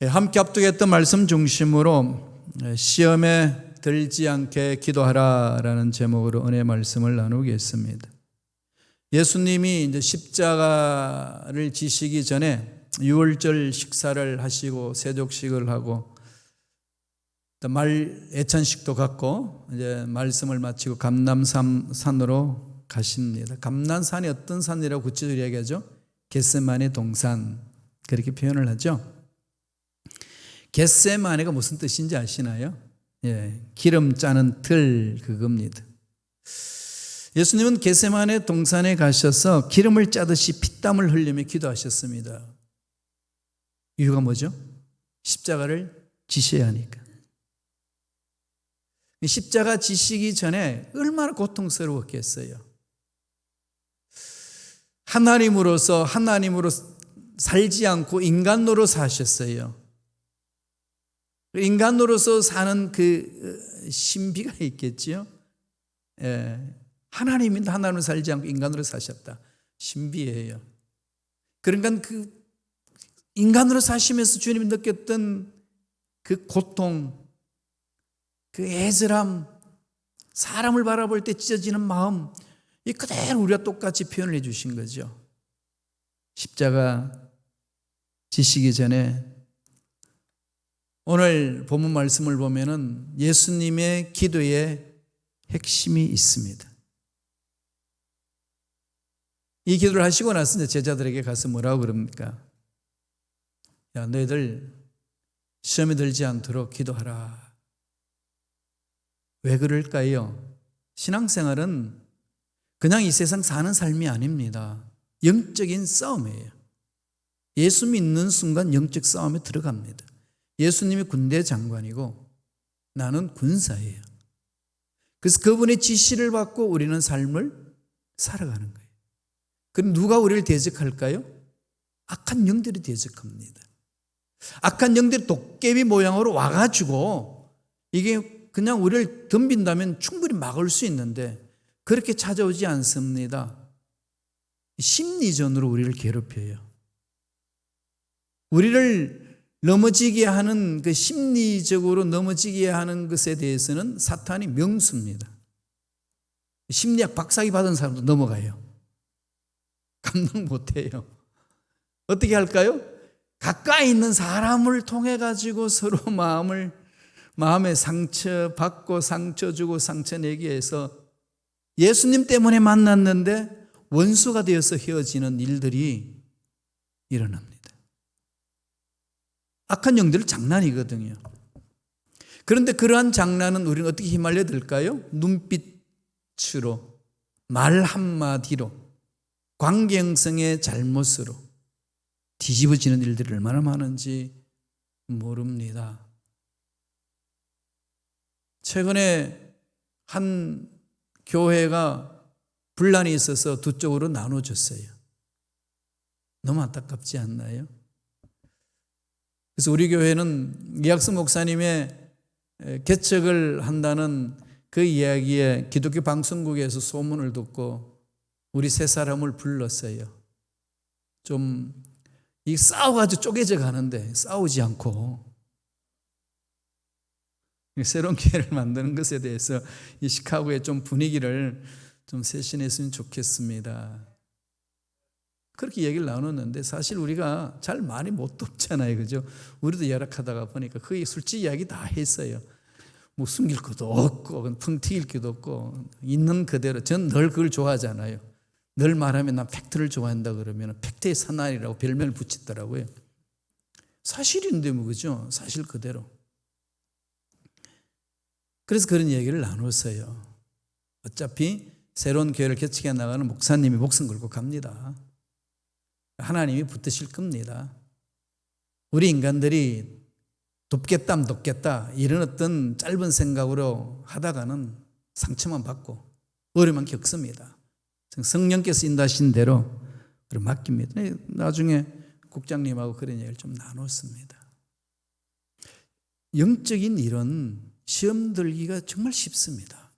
함께 합독했던 말씀 중심으로 시험에 들지 않게 기도하라라는 제목으로 은혜 말씀을 나누겠습니다. 예수님이 이제 십자가를 지시기 전에 유월절 식사를 하시고 세족식을 하고 말 예찬식도 갖고 이제 말씀을 마치고 감람산으로 가십니다. 감람산이 어떤 산이라고 구체적으로 얘기하죠? 겟세마네 동산, 그렇게 표현을 하죠. 겟세마네가 무슨 뜻인지 아시나요? 기름 짜는 틀, 그겁니다. 예수님은 겟세마네 동산에 가셔서 기름을 짜듯이 피땀을 흘리며 기도하셨습니다. 이유가 뭐죠? 십자가를 지셔야 하니까. 십자가 지시기 전에 얼마나 고통스러웠겠어요. 하나님으로 살지 않고 인간으로 사셨어요. 인간으로서 사는 그 신비가 있겠지요. 하나님인데 하나님으로 살지 않고 인간으로 사셨다. 신비예요. 그러니까 그 인간으로 사시면서 주님이 느꼈던 그 고통, 그 애절함, 사람을 바라볼 때 찢어지는 마음, 이 그대로 우리가 똑같이 표현을 해 주신 거죠. 십자가 지시기 전에 오늘 본문 말씀을 보면은 예수님의 기도에 핵심이 있습니다. 이 기도를 하시고 나서 이제 제자들에게 가서 뭐라고 그럽니까? 야, 너희들 시험에 들지 않도록 기도하라. 왜 그럴까요? 신앙생활은 그냥 이 세상 사는 삶이 아닙니다. 영적인 싸움이에요. 예수 믿는 순간 영적 싸움에 들어갑니다. 예수님이 군대 장관이고 나는 군사예요. 그래서 그분의 지시를 받고 우리는 삶을 살아가는 거예요. 그럼 누가 우리를 대적할까요? 악한 영들이 대적합니다. 악한 영들이 도깨비 모양으로 와가지고 이게 그냥 우리를 덤빈다면 충분히 막을 수 있는데 그렇게 찾아오지 않습니다. 심리전으로 우리를 괴롭혀요. 우리를 넘어지게 하는 그 심리적으로 넘어지게 하는 것에 대해서는 사탄이 명수입니다. 심리학 박사학위 받은 사람도 넘어가요. 감당 못해요. 어떻게 할까요? 가까이 있는 사람을 통해 가지고 서로 마음에 상처 받고 상처 주고 상처 내기 위해서 예수님 때문에 만났는데 원수가 되어서 헤어지는 일들이 일어납니다. 악한 영들은 장난이거든요. 그런데 그러한 장난은 우리는 어떻게 휘말려 들까요? 눈빛으로, 말 한마디로, 관계 형성의 잘못으로 뒤집어지는 일들이 얼마나 많은지 모릅니다. 최근에 한 교회가 분란이 있어서 두 쪽으로 나눠졌어요. 너무 안타깝지 않나요? 그래서 우리 교회는 이학수 목사님의 개척을 한다는 그 이야기에 기독교 방송국에서 소문을 듣고 우리 세 사람을 불렀어요. 좀 싸워가지고 쪼개져 가는데 싸우지 않고 새로운 교회를 만드는 것에 대해서 이 시카고의 좀 분위기를 좀 쇄신했으면 좋겠습니다. 그렇게 얘기를 나눴는데 사실 우리가 잘 많이 못 돕잖아요. 그죠? 우리도 열악하다가 보니까 거의 솔직히 이야기 다 했어요. 뭐 숨길 것도 없고 풍 튀길 것도 없고 있는 그대로. 전 늘 그걸 좋아하잖아요. 늘 말하면 난 팩트를 좋아한다 그러면 팩트의 사나이라고 별명을 붙이더라고요. 사실인데 뭐 그죠? 사실 그대로. 그래서 그런 얘기를 나눴어요. 어차피 새로운 교회를 개척해 나가는 목사님이 목숨 걸고 갑니다. 하나님이 붙드실 겁니다. 우리 인간들이 돕겠다 이런 어떤 짧은 생각으로 하다가는 상처만 받고 어려움만 겪습니다. 성령께서 인도하신 대로 맡깁니다. 나중에 국장님하고 그런 얘기를 좀 나눴습니다. 영적인 일은 시험 들기가 정말 쉽습니다.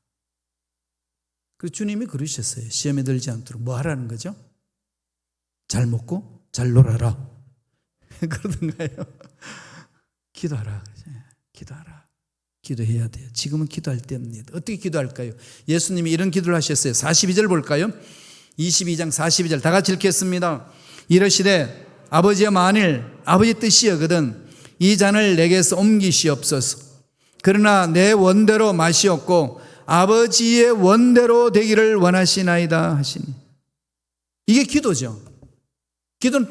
그리고 주님이 그러셨어요. 시험에 들지 않도록 뭐 하라는 거죠? 잘 먹고 잘 놀아라. 그러던가요? 기도하라. 기도하라. 기도해야 돼요. 지금은 기도할 때입니다. 어떻게 기도할까요? 예수님이 이런 기도를 하셨어요. 42절 볼까요? 22장 42절 다 같이 읽겠습니다. 이르시되 아버지여 만일 아버지 뜻이여거든 이 잔을 내게서 옮기시옵소서. 그러나 내 원대로 마시옵고 아버지의 원대로 되기를 원하시나이다 하시니. 이게 기도죠. 기도는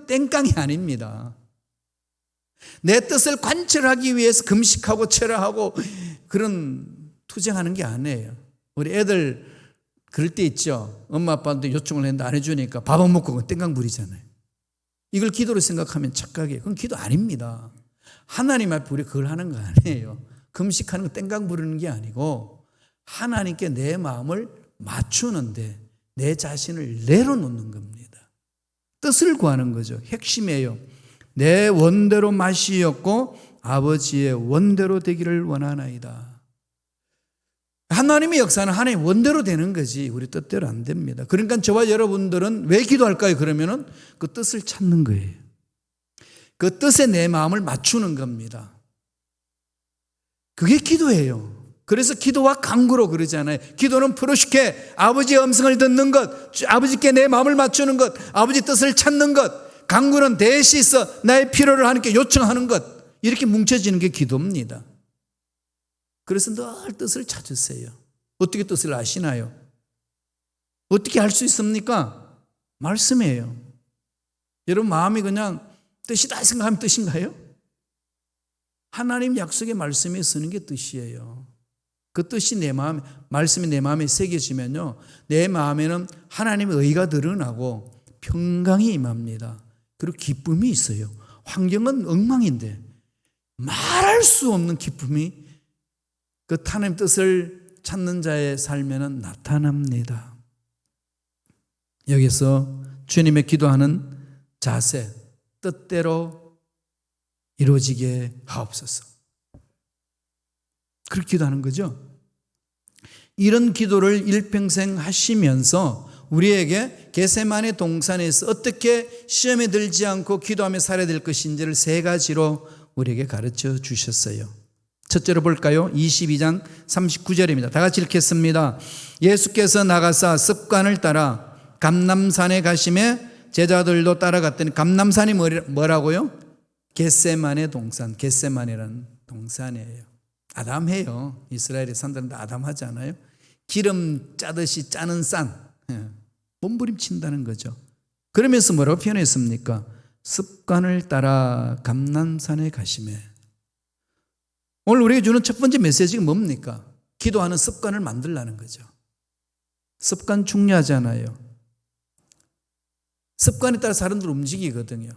땡깡이 아닙니다. 내 뜻을 관철하기 위해서 금식하고 철야하고 그런 투쟁하는 게 아니에요. 우리 애들 그럴 때 있죠. 엄마 아빠한테 요청을 했는데 안 해주니까 밥 안 먹고 땡깡 부리잖아요. 이걸 기도로 생각하면 착각이에요. 그건 기도 아닙니다. 하나님 앞에 우리 그걸 하는 거 아니에요. 금식하는 거 땡깡 부르는 게 아니고 하나님께 내 마음을 맞추는데 내 자신을 내려놓는 겁니다. 뜻을 구하는 거죠. 핵심이에요. 내 원대로 마시옵고 아버지의 원대로 되기를 원하나이다. 하나님의 역사는 하나님 원대로 되는 거지 우리 뜻대로 안 됩니다. 그러니까 저와 여러분들은 왜 기도할까요? 그러면은 그 뜻을 찾는 거예요. 그 뜻에 내 마음을 맞추는 겁니다. 그게 기도예요. 그래서 기도와 간구로 그러잖아요. 기도는 프로시케, 아버지의 음성을 듣는 것, 아버지께 내 마음을 맞추는 것, 아버지 뜻을 찾는 것. 간구는 대시서 나의 필요를 하나님께 요청하는 것. 이렇게 뭉쳐지는 게 기도입니다. 그래서 늘 뜻을 찾으세요. 어떻게 뜻을 아시나요? 어떻게 알 수 있습니까? 말씀이에요. 여러분 마음이 그냥 뜻이다 생각하면 뜻인가요? 하나님 약속의 말씀에 쓰는 게 뜻이에요. 그 뜻이 내 마음, 말씀이 내 마음에 새겨지면요, 내 마음에는 하나님의 의가 드러나고 평강이 임합니다. 그리고 기쁨이 있어요. 환경은 엉망인데 말할 수 없는 기쁨이 그 하나님 뜻을 찾는 자의 삶에는 나타납니다. 여기서 주님의 기도하는 자세, 뜻대로 이루어지게 하옵소서. 그렇게 기도하는 거죠. 이런 기도를 일평생 하시면서 우리에게 겟세마네 동산에서 어떻게 시험에 들지 않고 기도하며 살아야 될 것인지를 세 가지로 우리에게 가르쳐 주셨어요. 첫째로 볼까요? 22장 39절입니다. 다 같이 읽겠습니다. 예수께서 나가사 습관을 따라 감람산에 가심에 제자들도 따라갔더니 감람산이 뭐라고요? 겟세마네 동산. 겟세마네라는 동산이에요. 아담해요. 이스라엘의 산들은 다 아담하잖아요. 기름 짜듯이 짜는 산. 몸부림친다는 거죠. 그러면서 뭐라고 표현했습니까? 습관을 따라 감람산에 가심에. 오늘 우리에게 주는 첫 번째 메시지가 뭡니까? 기도하는 습관을 만들라는 거죠. 습관 중요하잖아요. 습관에 따라 사람들 움직이거든요.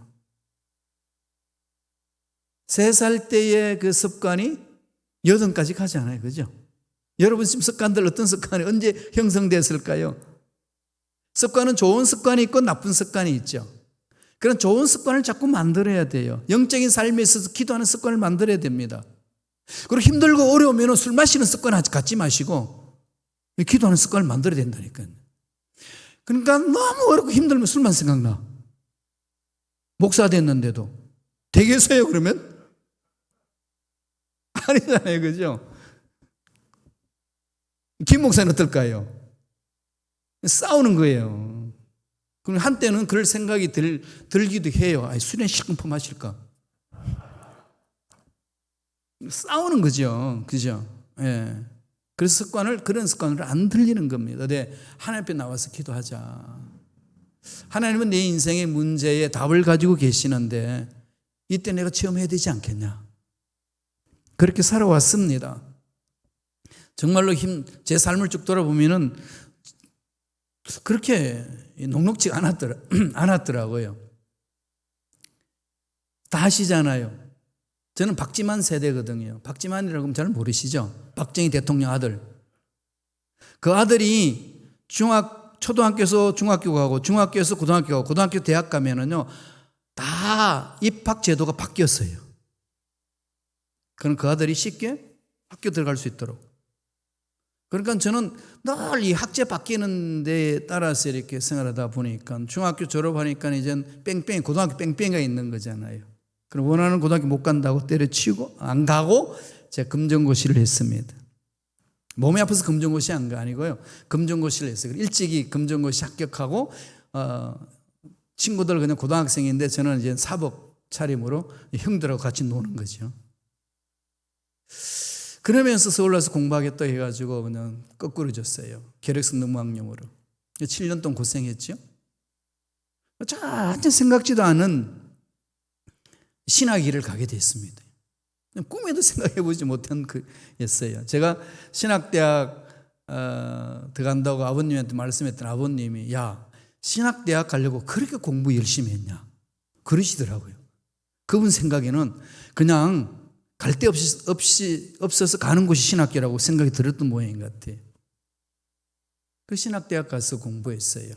3살 때의 그 습관이 8까지 가지 않아요. 그죠? 여러분 지금 습관들 어떤 습관이 언제 형성됐을까요? 습관은 좋은 습관이 있고 나쁜 습관이 있죠. 그런 좋은 습관을 자꾸 만들어야 돼요. 영적인 삶에 있어서 기도하는 습관을 만들어야 됩니다. 그리고 힘들고 어려우면 술 마시는 습관 갖지 마시고 기도하는 습관을 만들어야 된다니까요. 그러니까 너무 어렵고 힘들면 술만 생각나. 목사 됐는데도 되겠어요 그러면? 아니잖아요. 그죠? 김 목사는 어떨까요? 싸우는 거예요. 그럼 한때는 그럴 생각이 들기도 해요. 술에 실컷 마실까? 싸우는 거죠. 그죠? 예. 그래서 그런 습관을 안 들리는 겁니다. 네, 하나님 앞에 나와서 기도하자. 하나님은 내 인생의 문제에 답을 가지고 계시는데 이때 내가 체험해야 되지 않겠냐. 그렇게 살아왔습니다. 정말로 제 삶을 쭉 돌아보면은 그렇게 녹록지 않았더라고요. 다 아시잖아요. 저는 박지만 세대거든요. 박지만이라고 하면 잘 모르시죠? 박정희 대통령 아들. 그 아들이 초등학교에서 중학교 가고 중학교에서 고등학교 가고 고등학교 대학 가면은요 다 입학 제도가 바뀌었어요. 그럼 그 아들이 쉽게 학교 들어갈 수 있도록. 그러니까 저는 늘 이 학제 바뀌는 데 따라서 이렇게 생활하다 보니까 중학교 졸업하니까 이제 뺑뺑이 고등학교 뺑뺑이가 있는 거잖아요. 그럼 원하는 고등학교 못 간다고 때려치우고 안 가고 제가 금전고시를 했습니다. 몸이 아파서 금전고시 한 거 아니고요. 금전고시를 했어요. 일찍이 금전고시 합격하고 친구들 그냥 고등학생인데 저는 이제 사복 차림으로 형들하고 같이 노는 거죠. 그러면서 서울 와서 공부하겠다 해가지고 그냥 거꾸로 졌어요. 계력성 능무학령으로. 7년 동안 고생했죠. 전혀 생각지도 않은 신학길을 가게 됐습니다. 꿈에도 생각해보지 못한 그였어요. 제가 신학대학 들어간다고 아버님한테 말씀했던 아버님이 야 신학대학 가려고 그렇게 공부 열심히 했냐 그러시더라고요. 그분 생각에는 그냥 갈 데 없어서 가는 곳이 신학교라고 생각이 들었던 모양인 것 같아요. 그 신학대학 가서 공부했어요.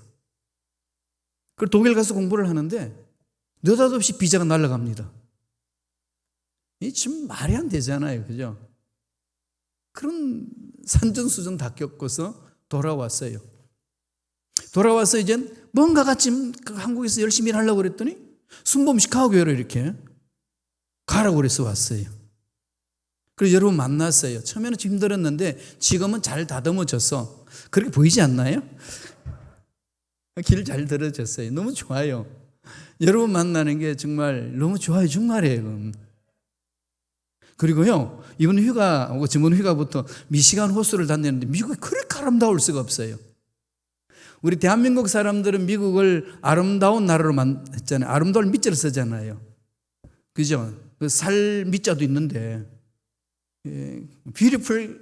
그리고 독일 가서 공부를 하는데 느닷없이 비자가 날아갑니다. 이 좀 말이 안 되잖아요. 그죠? 그런 산전수전 다 겪고서 돌아왔어요. 돌아와서 이제 뭔가가 지금 한국에서 열심히 일하려고 그랬더니 순범 시카고교로 이렇게 가라고 그래서 왔어요. 그래서 여러분 만났어요. 처음에는 좀 힘들었는데 지금은 잘 다듬어져서 그렇게 보이지 않나요? 길 잘 들어졌어요. 너무 좋아요. 여러분 만나는 게 정말 너무 좋아요. 정말이에요. 그리고요, 이번 휴가, 저번 휴가부터 미시간 호수를 다녔는데 미국이 그렇게 아름다울 수가 없어요. 우리 대한민국 사람들은 미국을 아름다운 나라로 했잖아요. 아름다운 밑자를 쓰잖아요. 그죠? 그 살 밑자도 있는데, beautiful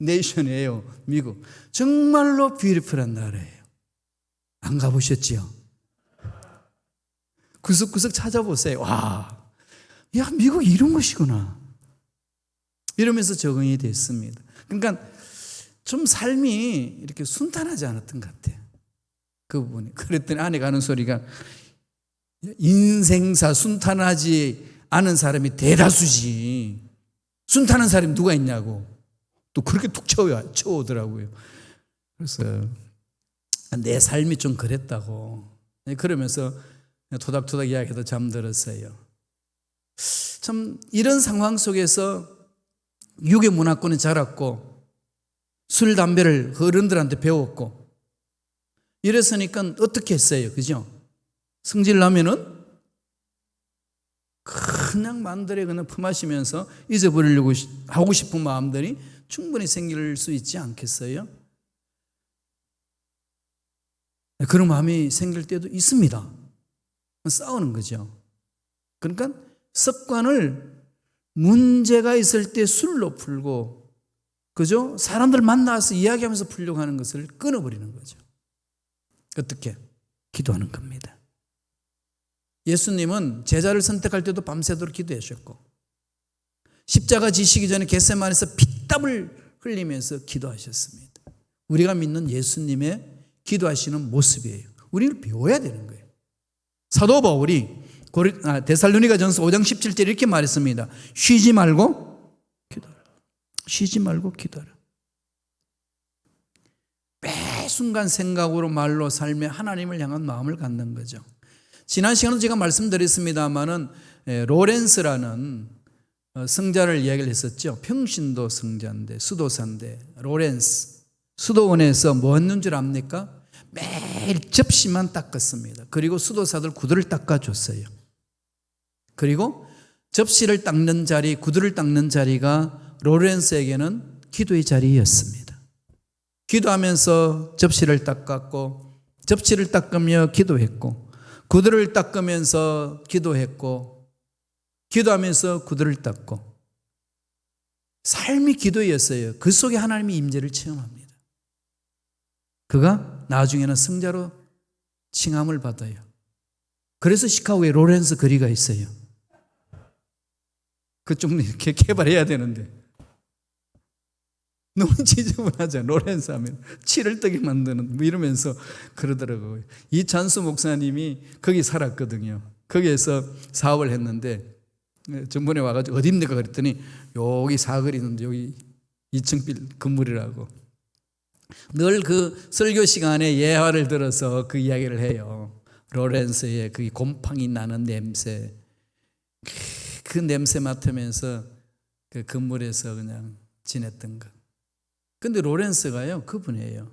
nation이에요, 미국. 정말로 beautiful한 나라예요. 안 가보셨지요? 구석구석 찾아보세요. 와, 야, 미국 이런 것이구나. 이러면서 적응이 됐습니다. 그러니까 좀 삶이 이렇게 순탄하지 않았던 것 같아요. 그 부분이. 그랬더니 아내가 하는 소리가 인생사 순탄하지 않은 사람이 대다수지. 순탄한 사람이 누가 있냐고. 또 그렇게 툭 쳐오더라고요. 그래서 내 삶이 좀 그랬다고. 그러면서 토닥토닥 이야기해도 잠들었어요. 참 이런 상황 속에서 유교 문화권에 자랐고 술, 담배를 어른들한테 배웠고 이랬으니까 어떻게 했어요? 그죠? 성질 나면은 그냥 마음대로 그냥 품하시면서 잊어버리려고 하고 싶은 마음들이 충분히 생길 수 있지 않겠어요? 그런 마음이 생길 때도 있습니다. 싸우는 거죠. 그러니까 습관을 문제가 있을 때 술로 풀고, 그죠? 사람들 만나서 이야기하면서 풀려고 하는 것을 끊어버리는 거죠. 어떻게? 기도하는 겁니다. 예수님은 제자를 선택할 때도 밤새도록 기도하셨고, 십자가 지시기 전에 겟세마네에서 피땀을 흘리면서 기도하셨습니다. 우리가 믿는 예수님의 기도하시는 모습이에요. 우리를 배워야 되는 거예요. 사도 바울이 데살로니가전서 5장 17절 이렇게 말했습니다. 쉬지 말고 기도하라. 쉬지 말고 기도하라. 매 순간 생각으로 말로 삶에 하나님을 향한 마음을 갖는 거죠. 지난 시간에 제가 말씀드렸습니다마는 로렌스라는 성자를 이야기를 했었죠. 평신도 성자인데 수도사인데 로렌스 수도원에서 뭐 했는 줄 압니까? 매일 접시만 닦았습니다. 그리고 수도사들 구두를 닦아줬어요. 그리고 접시를 닦는 자리, 구두를 닦는 자리가 로렌스에게는 기도의 자리였습니다. 기도하면서 접시를 닦았고, 접시를 닦으며 기도했고, 구두를 닦으면서 기도했고, 기도하면서 구두를 닦고, 삶이 기도였어요. 그 속에 하나님의 임재를 체험합니다. 그가 나중에는 성자로 칭함을 받아요. 그래서 시카고에 로렌스 거리가 있어요. 그쪽 이렇게 개발해야 되는데 너무 지저분하죠. 로렌스 하면 치를 뜨게 만드는 뭐 이러면서 그러더라고요. 이찬수 목사님이 거기 살았거든요. 거기에서 사업을 했는데 전번에 와가지고 어디입니까 그랬더니 여기 사거리 있는데 여기 2층 빌 건물이라고. 늘 그 설교 시간에 예화를 들어서 그 이야기를 해요. 로렌스의 그 곰팡이 나는 냄새, 그 냄새 맡으면서 그 건물에서 그냥 지냈던 것. 근데 로렌스가요, 그분이에요.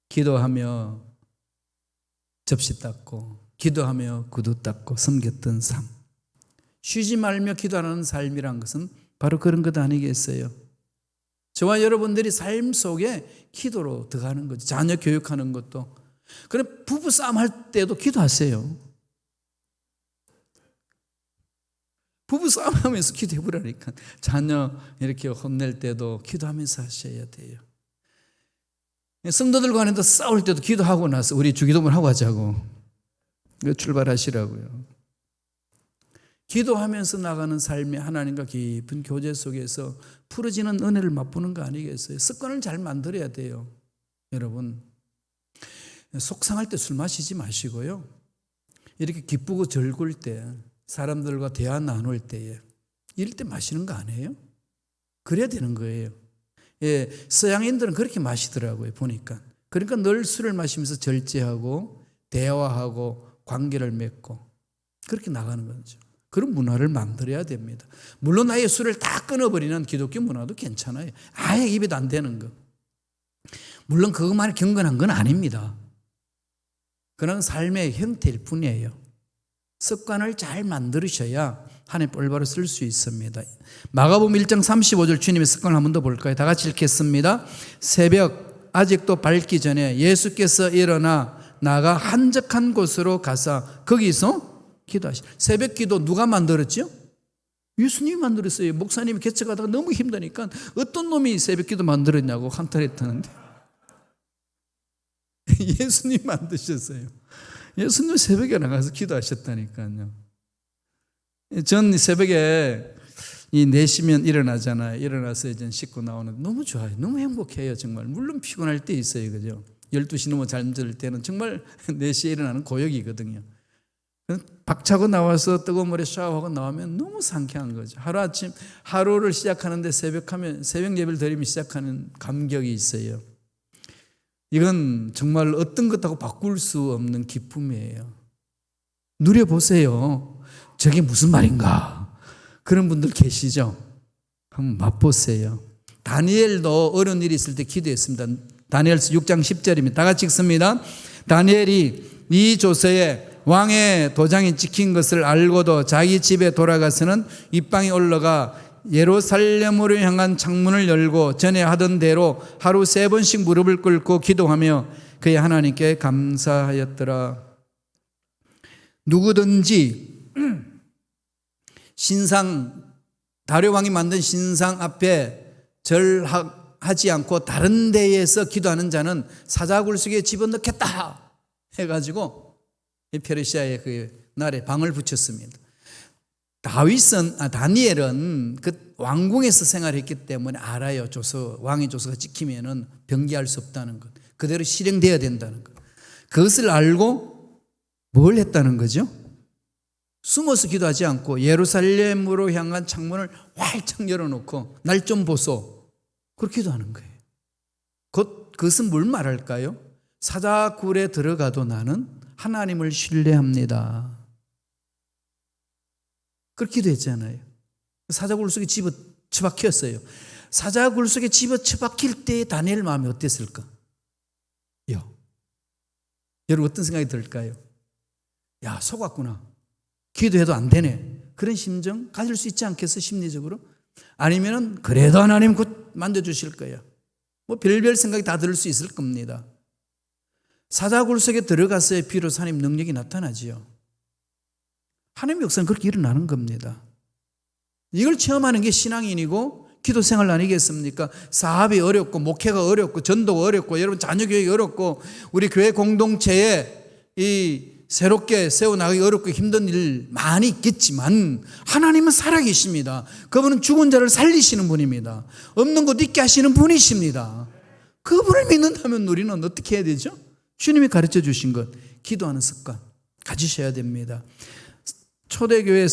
기도하며 접시 닦고, 기도하며 구두 닦고 섬겼던 삶. 쉬지 말며 기도하는 삶이란 것은 바로 그런 것 아니겠어요? 저와 여러분들이 삶 속에 기도로 들어가는 거죠. 자녀 교육하는 것도. 그럼 부부싸움 할 때도 기도하세요. 부부싸움 하면서 기도해 보라니까. 자녀 이렇게 혼낼 때도 기도하면서 하셔야 돼요. 성도들 간에도 싸울 때도 기도하고 나서 우리 주기도문 하고 하자고. 출발하시라고요. 기도하면서 나가는 삶이 하나님과 깊은 교제 속에서 풀어지는 은혜를 맛보는 거 아니겠어요? 습관을 잘 만들어야 돼요. 여러분, 속상할 때 술 마시지 마시고요. 이렇게 기쁘고 즐거울 때, 사람들과 대화 나눌 때에 이럴 때 마시는 거 아니에요? 그래야 되는 거예요. 예, 서양인들은 그렇게 마시더라고요, 보니까. 그러니까 늘 술을 마시면서 절제하고 대화하고 관계를 맺고 그렇게 나가는 거죠. 그런 문화를 만들어야 됩니다. 물론 아예 술을 다 끊어버리는 기독교 문화도 괜찮아요. 아예 입에도 안 대는 거. 물론 그것만이 경건한 건 아닙니다. 그런 삶의 형태일 뿐이에요. 습관을 잘 만들으셔야 하나님 올바로 쓸 수 있습니다. 마가복음 1장 35절 주님의 습관을 한 번 더 볼까요? 다 같이 읽겠습니다. 새벽 아직도 밝기 전에 예수께서 일어나 나가 한적한 곳으로 가서 거기서 기도하시라. 새벽 기도 누가 만들었죠? 예수님이 만들었어요. 목사님이 개척하다가 너무 힘드니까 어떤 놈이 새벽 기도 만들었냐고 한탄했다는데 예수님 만드셨어요. 예수님 새벽에 나가서 기도하셨다니까요. 전 새벽에 이 4시면 일어나잖아요. 일어나서 이제 씻고 나오는데 너무 좋아요. 너무 행복해요, 정말. 물론 피곤할 때 있어요, 그죠? 12시 넘어 잠들 때는 정말 4시에 일어나는 고역이거든요. 박차고 나와서 뜨거운 물에 샤워하고 나오면 너무 상쾌한 거죠. 하루아침, 하루를 시작하는데 새벽 예배를 드리면 시작하는 감격이 있어요. 이건 정말 어떤 것하고 바꿀 수 없는 기쁨이에요. 누려보세요. 저게 무슨 말인가? 그런 분들 계시죠? 한번 맛보세요. 다니엘도 어려운 일이 있을 때 기도했습니다. 다니엘서 6장 10절입니다. 다 같이 읽습니다. 다니엘이 이 조서에 왕의 도장이 찍힌 것을 알고도 자기 집에 돌아가서는 윗방에 올라가 예루살렘으로 향한 창문을 열고 전에 하던 대로 하루 3번씩 무릎을 꿇고 기도하며 그의 하나님께 감사하였더라. 누구든지 다rio 왕이 만든 신상 앞에 절하지 않고 다른 데에서 기도하는 자는 사자굴 속에 집어넣겠다 해가지고 페르시아의 그 날에 방을 붙였습니다. 다니엘은 그 왕궁에서 생활했기 때문에 알아요. 왕의 조서가 찍히면은 변기할 수 없다는 것. 그대로 실행되어야 된다는 것. 그것을 알고 뭘 했다는 거죠? 숨어서 기도하지 않고 예루살렘으로 향한 창문을 활짝 열어놓고 날 좀 보소. 그렇게 기도하는 거예요. 그것은 뭘 말할까요? 사자굴에 들어가도 나는 하나님을 신뢰합니다. 그렇게 기도했잖아요. 사자굴 속에 집어 처박혔어요. 사자굴 속에 집어 처박힐 때 다니엘 마음이 어땠을까? 여러분 어떤 생각이 들까요? 야, 속았구나. 기도해도 안 되네. 그런 심정 가질 수 있지 않겠어? 심리적으로? 아니면은 그래도 하나님 곧 만져주실 거예요. 뭐 별별 생각이 다 들을 수 있을 겁니다. 사자굴 속에 들어갔어야 비로소 하나님 능력이 나타나지요. 하나님의 역사는 그렇게 일어나는 겁니다. 이걸 체험하는 게 신앙인이고 기도 생활 아니겠습니까? 사업이 어렵고 목회가 어렵고 전도가 어렵고 여러분 자녀 교육이 어렵고 우리 교회 공동체에 이 새롭게 세워나가기 어렵고 힘든 일 많이 있겠지만 하나님은 살아계십니다. 그분은 죽은 자를 살리시는 분입니다. 없는 것 있게 하시는 분이십니다. 그분을 믿는다면 우리는 어떻게 해야 되죠? 주님이 가르쳐 주신 것, 기도하는 습관 가지셔야 됩니다. 초대교회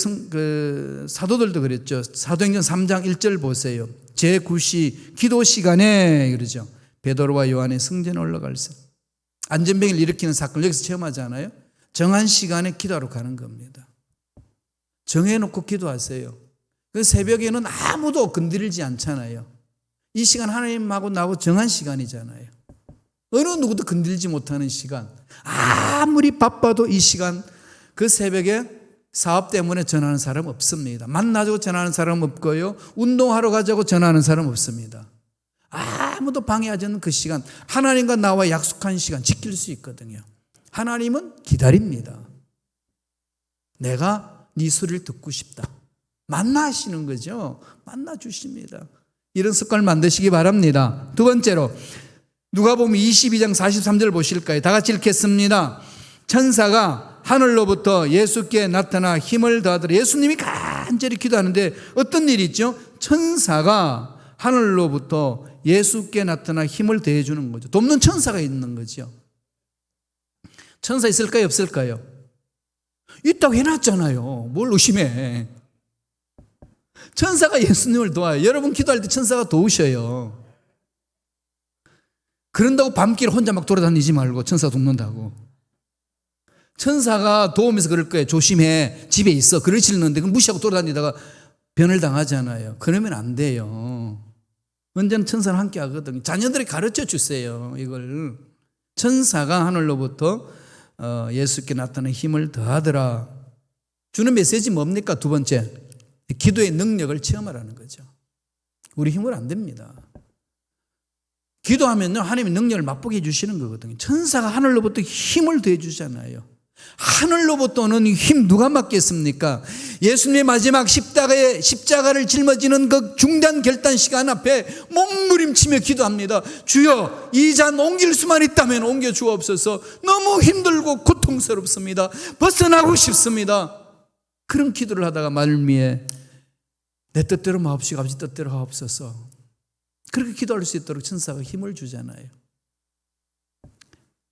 사도들도 그랬죠. 사도행전 3장 1절 보세요. 제9시 기도 시간에 그러죠. 베드로와 요한의 성전에 올라갈세. 안전병을 일으키는 사건을 여기서 체험하지 않아요? 정한 시간에 기도하러 가는 겁니다. 정해놓고 기도하세요. 그 새벽에는 아무도 건드리지 않잖아요. 이 시간 하나님하고 나하고 정한 시간이잖아요. 어느 누구도 건들지 못하는 시간. 아무리 바빠도 이 시간, 그 새벽에 사업 때문에 전화하는 사람 없습니다. 만나자고 전화하는 사람 없고요. 운동하러 가자고 전화하는 사람 없습니다. 아무도 방해하지 않는 그 시간, 하나님과 나와 약속한 시간 지킬 수 있거든요. 하나님은 기다립니다. 내가 네 소리를 듣고 싶다. 만나시는 거죠. 만나주십니다. 이런 습관을 만드시기 바랍니다. 두 번째로 누가복음 22장 43절 보실까요? 다 같이 읽겠습니다. 천사가 하늘로부터 예수께 나타나 힘을 더하더라. 예수님이 간절히 기도하는데 어떤 일이 있죠? 천사가 하늘로부터 예수께 나타나 힘을 더해 주는 거죠. 돕는 천사가 있는 거죠. 천사 있을까요? 없을까요? 있다고 해놨잖아요. 뭘 의심해. 천사가 예수님을 도와요. 여러분 기도할 때 천사가 도우셔요. 그런다고 밤길 혼자 막 돌아다니지 말고 천사 돕는다고. 천사가 도우면서 그럴 거예요. 조심해. 집에 있어. 그러시는데 그걸 무시하고 돌아다니다가 변을 당하잖아요. 그러면 안 돼요. 언제나 천사는 함께 하거든요. 자녀들에게 가르쳐 주세요. 이걸. 천사가 하늘로부터 예수께 나타나는 힘을 더하더라. 주는 메시지 뭡니까? 두 번째, 기도의 능력을 체험하라는 거죠. 우리 힘으로 안 됩니다. 기도하면요, 하나님의 능력을 맛보게 해주시는 거거든요. 천사가 하늘로부터 힘을 더해 주잖아요. 하늘로부터는 힘 누가 맡겠습니까? 예수님의 마지막 십자가를 짊어지는 그 중단 결단 시간 앞에 몸부림치며 기도합니다. 주여, 이 잔 옮길 수만 있다면 옮겨 주옵소서. 너무 힘들고 고통스럽습니다. 벗어나고 싶습니다. 그런 기도를 하다가 말미에 내 뜻대로 마옵시고 아버지 뜻대로 하옵소서. 그렇게 기도할 수 있도록 천사가 힘을 주잖아요.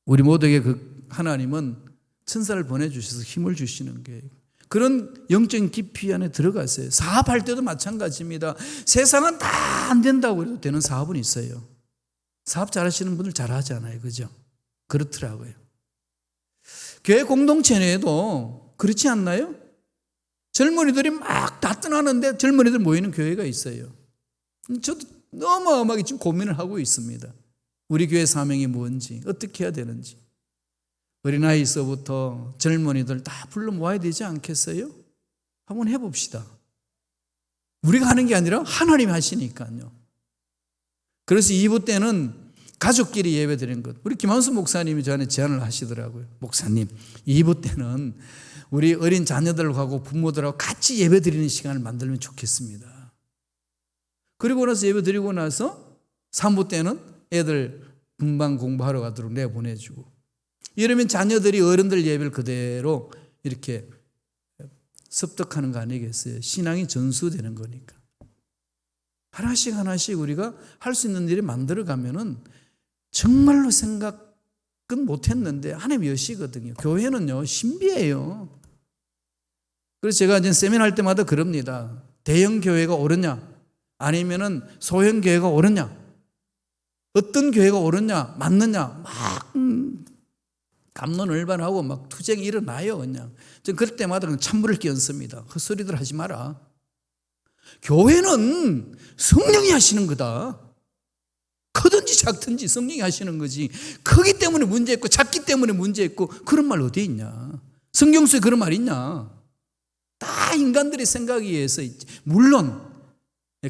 우리 모두에게 그 하나님은 천사를 보내주셔서 힘을 주시는 게, 그런 영적인 깊이 안에 들어가세요. 사업할 때도 마찬가지입니다. 세상은 다 안 된다고 해도 되는 사업은 있어요. 사업 잘하시는 분들 잘하잖아요. 그죠? 그렇더라고요. 교회 공동체 내에도 그렇지 않나요? 젊은이들이 막 다 떠나는데 젊은이들 모이는 교회가 있어요. 저도 어마어마하게 지금 고민을 하고 있습니다. 우리 교회 사명이 뭔지, 어떻게 해야 되는지. 어린아이서부터 젊은이들 다 불러 모아야 되지 않겠어요? 한번 해봅시다. 우리가 하는 게 아니라 하나님이 하시니까요. 그래서 2부 때는 가족끼리 예배 드리는 것. 우리 김한수 목사님이 저한테 제안을 하시더라고요. 목사님, 2부 때는 우리 어린 자녀들하고 부모들하고 같이 예배 드리는 시간을 만들면 좋겠습니다. 그리고 나서 예배 드리고 나서 3부 때는 애들 금방 공부하러 가도록 내보내주고, 이러면 자녀들이 어른들 예배를 그대로 이렇게 습득하는 거 아니겠어요? 신앙이 전수되는 거니까. 하나씩 하나씩 우리가 할 수 있는 일을 만들어가면은 정말로 생각은 못했는데 하나님이 여시거든요. 교회는요, 신비해요. 그래서 제가 이제 세미나 할 때마다 그럽니다. 대형 교회가 옳으냐, 아니면은 소형 교회가 옳으냐, 어떤 교회가 옳으냐, 맞느냐, 막 갑론을반하고 막 투쟁이 일어나요. 그냥 전 그럴 때마다 그냥 찬물을 끼얹습니다. 헛소리들 하지 마라. 교회는 성령이 하시는 거다. 크든지 작든지 성령이 하시는 거지. 크기 때문에 문제 있고 작기 때문에 문제 있고 그런 말 어디 있냐. 성경 속에 그런 말 있냐. 다 인간들의 생각에 의해서 있지. 물론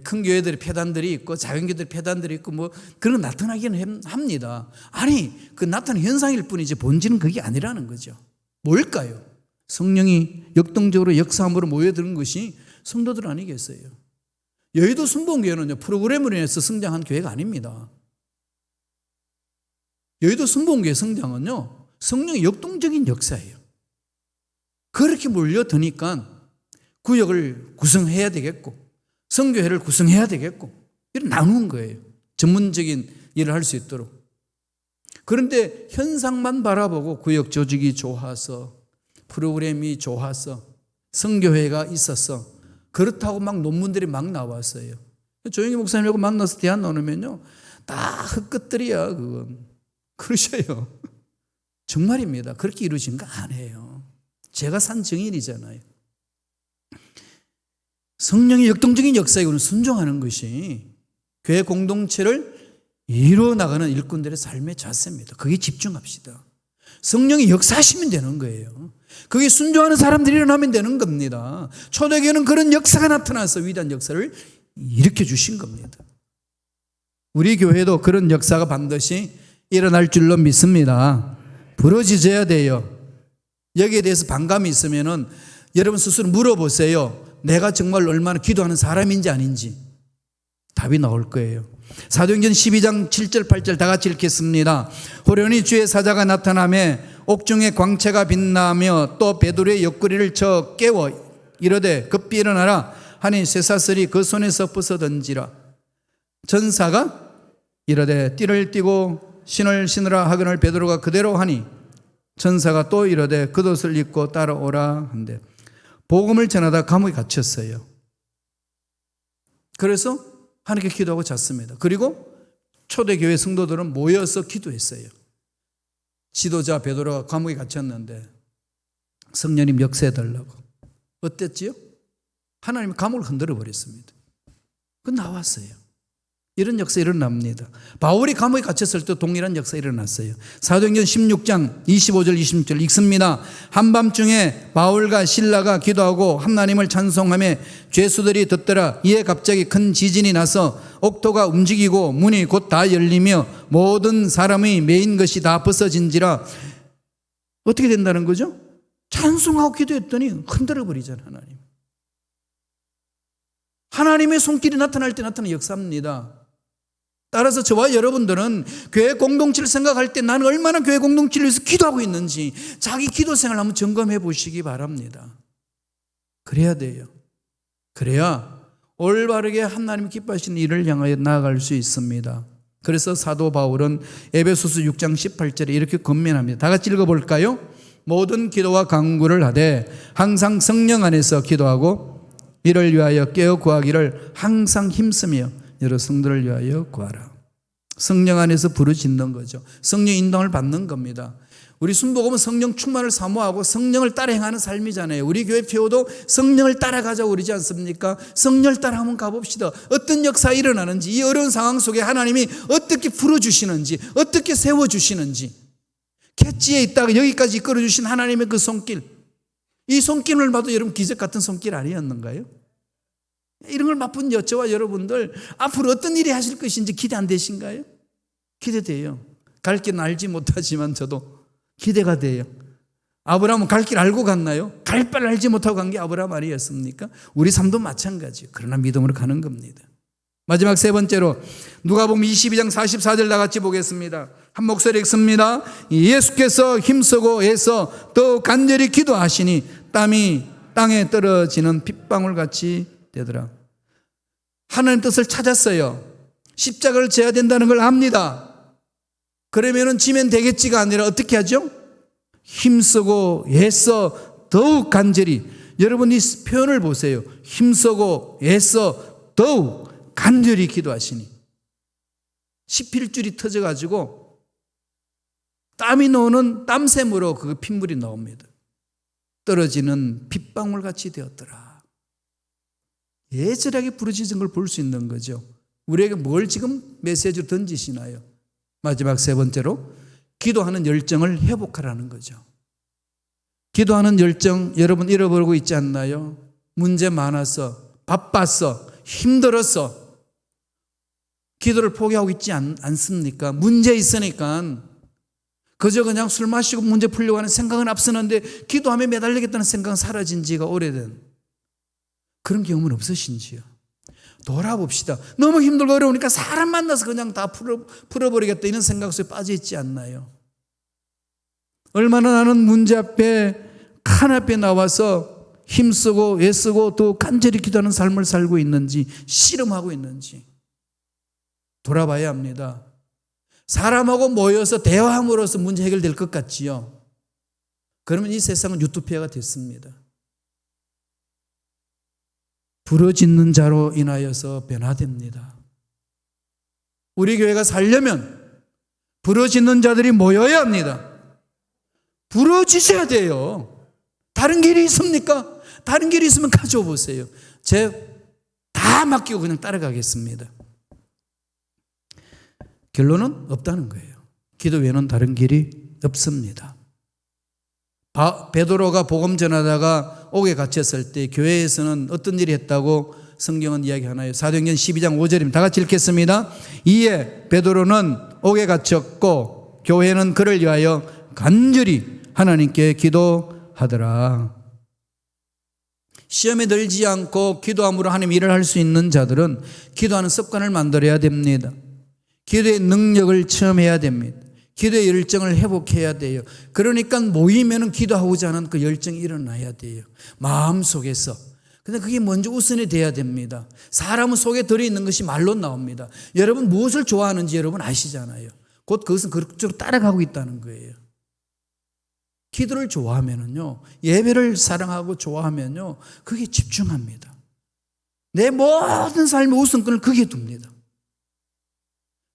큰 교회들이 폐단들이 있고 작은 교회들이 폐단들이 있고 뭐 그런 거 나타나기는 합니다. 아니, 그 나타나는 현상일 뿐이지 본질은 그게 아니라는 거죠. 뭘까요? 성령이 역동적으로 역사함으로 모여드는 것이 성도들 아니겠어요? 여의도 순복음교회는요, 프로그램으로 인해서 성장한 교회가 아닙니다. 여의도 순복음교회 성장은요, 성령의 역동적인 역사예요. 그렇게 몰려드니까 구역을 구성해야 되겠고 성교회를 구성해야 되겠고 이렇게 나누는 거예요. 전문적인 일을 할 수 있도록. 그런데 현상만 바라보고 구역 조직이 좋아서 프로그램이 좋아서 성교회가 있어서 그렇다고 막 논문들이 막 나왔어요. 조영희 목사님하고 만나서 대화 나누면요, 다 흙것들이야 그건. 그러셔요. 정말입니다. 그렇게 이루어진 거 아니에요. 제가 산 증인이잖아요. 성령의 역동적인 역사에 우리는 순종하는 것이 교회 공동체를 이루어 나가는 일꾼들의 삶의 자세입니다. 거기에 집중합시다. 성령이 역사하시면 되는 거예요. 거기에 순종하는 사람들이 일어나면 되는 겁니다. 초대교회는 그런 역사가 나타나서 위대한 역사를 일으켜 주신 겁니다. 우리 교회도 그런 역사가 반드시 일어날 줄로 믿습니다. 부러지져야 돼요. 여기에 대해서 반감이 있으면은 여러분 스스로 물어보세요. 내가 정말 얼마나 기도하는 사람인지 아닌지 답이 나올 거예요. 사도행전 12장 7절 8절 다 같이 읽겠습니다. 호련히 주의 사자가 나타나며 옥중에 광채가 빛나며 또 베드로의 옆구리를 쳐 깨워 이르되 급히 일어나라 하니 쇠사슬이 그 손에서 벗어던지라. 전사가 이르되 띠를 띠고 신을 신으라 하거늘 베드로가 그대로 하니 전사가 또 이르되 겉옷을 입고 따라오라 한대. 복음을 전하다 감옥에 갇혔어요. 그래서 하나님께 기도하고 잤습니다. 그리고 초대교회 성도들은 모여서 기도했어요. 지도자 베드로가 감옥에 갇혔는데 성령님 역사해달라고. 어땠지요? 하나님이 감옥을 흔들어 버렸습니다. 그 나왔어요. 이런 역사 일어납니다. 바울이 감옥에 갇혔을 때 동일한 역사 일어났어요. 사도행전 16장 25절 26절 읽습니다. 한밤중에 바울과 실라가 기도하고 하나님을 찬송하며 죄수들이 듣더라. 이에 갑자기 큰 지진이 나서 옥토가 움직이고 문이 곧 다 열리며 모든 사람의 매인 것이 다 벗어진지라. 어떻게 된다는 거죠? 찬송하고 기도했더니 흔들어 버리잖아요. 하나님의 손길이 나타날 때 나타나는 역사입니다. 따라서 저와 여러분들은 교회 공동체를 생각할 때 나는 얼마나 교회 공동체를 위해서 기도하고 있는지 자기 기도 생활을 한번 점검해 보시기 바랍니다. 그래야 돼요. 그래야 올바르게 하나님 기뻐하시는 일을 향하여 나아갈 수 있습니다. 그래서 사도 바울은 에베소서 6장 18절에 이렇게 권면합니다. 다 같이 읽어볼까요? 모든 기도와 간구를 하되 항상 성령 안에서 기도하고 이를 위하여 깨어 구하기를 항상 힘쓰며 여러 성도를 위하여 구하라. 성령 안에서 부르짖는 거죠. 성령 인도를 받는 겁니다. 우리 순복음은 성령 충만을 사모하고 성령을 따라 행하는 삶이잖아요. 우리 교회 표도 성령을 따라가자고 그러지 않습니까? 성령을 따라 한번 가봅시다. 어떤 역사가 일어나는지, 이 어려운 상황 속에 하나님이 어떻게 풀어주시는지, 어떻게 세워주시는지, 캣지에 있다가 여기까지 이끌어주신 하나님의 그 손길, 이 손길을 봐도 여러분 기적 같은 손길 아니었는가요? 이런 걸 맛본 저와 여러분들 앞으로 어떤 일이 하실 것인지 기대 안 되신가요? 기대돼요. 갈 길은 알지 못하지만 저도 기대가 돼요. 아브라함은 갈 길 알고 갔나요? 갈 바를 알지 못하고 간 게 아브라함 아니었습니까? 우리 삶도 마찬가지예요. 그러나 믿음으로 가는 겁니다. 마지막 세 번째로 누가복음 22장 44절 다 같이 보겠습니다. 한 목소리 읽습니다. 예수께서 힘쓰고 애써 더 간절히 기도하시니 땀이 땅에 떨어지는 핏방울같이 되더라. 하나님 뜻을 찾았어요. 십자가를 져야 된다는 걸 압니다. 그러면은 지면 되겠지가 아니라 어떻게 하죠? 힘쓰고 애써 더욱 간절히. 여러분 이 표현을 보세요. 힘쓰고 애써 더욱 간절히 기도하시니. 십필줄이 터져가지고 땀이 나오는 땀샘으로 그 핏물이 나옵니다. 떨어지는 빗방울같이 되었더라. 예절하게 부르짖은 걸 볼 수 있는 거죠. 우리에게 뭘 지금 메시지로 던지시나요? 마지막 세 번째로 기도하는 열정을 회복하라는 거죠. 기도하는 열정 여러분 잃어버리고 있지 않나요? 문제 많아서 바빠서 힘들어서 기도를 포기하고 있지 않습니까? 문제 있으니까 그저 그냥 술 마시고 문제 풀려고 하는 생각은 앞서는데 기도하며 매달리겠다는 생각은 사라진 지가 오래된 그런 경험은 없으신지요? 돌아봅시다. 너무 힘들고 어려우니까 사람 만나서 그냥 다 풀어버리겠다 이런 생각 속에 빠져 있지 않나요? 얼마나 나는 문제 앞에 칸 앞에 나와서 힘쓰고 애쓰고 또 간절히 기도하는 삶을 살고 있는지 씨름하고 있는지 돌아봐야 합니다. 사람하고 모여서 대화함으로써 문제 해결될 것 같지요? 그러면 이 세상은 유토피아가 됐습니다. 부러짓는 자로 인하여서 변화됩니다. 우리 교회가 살려면 부러짓는 자들이 모여야 합니다. 부러지셔야 돼요. 다른 길이 있습니까? 다른 길이 있으면 가져오세요. 다 맡기고 그냥 따라가겠습니다. 결론은 없다는 거예요. 기도 외에는 다른 길이 없습니다. 베드로가 복음 전하다가 옥에 갇혔을 때 교회에서는 어떤 일이 했다고 성경은 이야기하나요? 사도행전 12장 5절입니다. 다 같이 읽겠습니다. 이에 베드로는 옥에 갇혔고 교회는 그를 위하여 간절히 하나님께 기도하더라. 시험에 들지 않고 기도함으로 하나님 일을 할 수 있는 자들은 기도하는 습관을 만들어야 됩니다. 기도의 능력을 체험해야 됩니다. 기도의 열정을 회복해야 돼요. 그러니까 모이면은 기도하고자 하는 그 열정이 일어나야 돼요. 마음속에서. 근데 그게 먼저 우선이 돼야 됩니다. 사람은 속에 들어있는 것이 말로 나옵니다. 여러분 무엇을 좋아하는지 여러분 아시잖아요. 곧 그것은 그쪽으로 따라가고 있다는 거예요. 기도를 좋아하면은요, 예배를 사랑하고 좋아하면요, 그게 집중합니다. 내 모든 삶의 우선권을 그게 둡니다.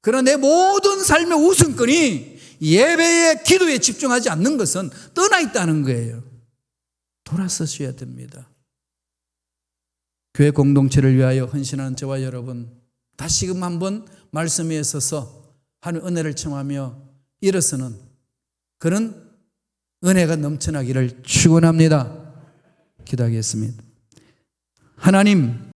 그러나 내 모든 삶의 우선권이 예배에 기도에 집중하지 않는 것은 떠나 있다는 거예요. 돌아서셔야 됩니다. 교회 공동체를 위하여 헌신하는 저와 여러분, 다시금 한번 말씀 위에 서서 하나님의 은혜를 청하며 일어서는 그런 은혜가 넘쳐나기를 축원합니다. 기도하겠습니다. 하나님,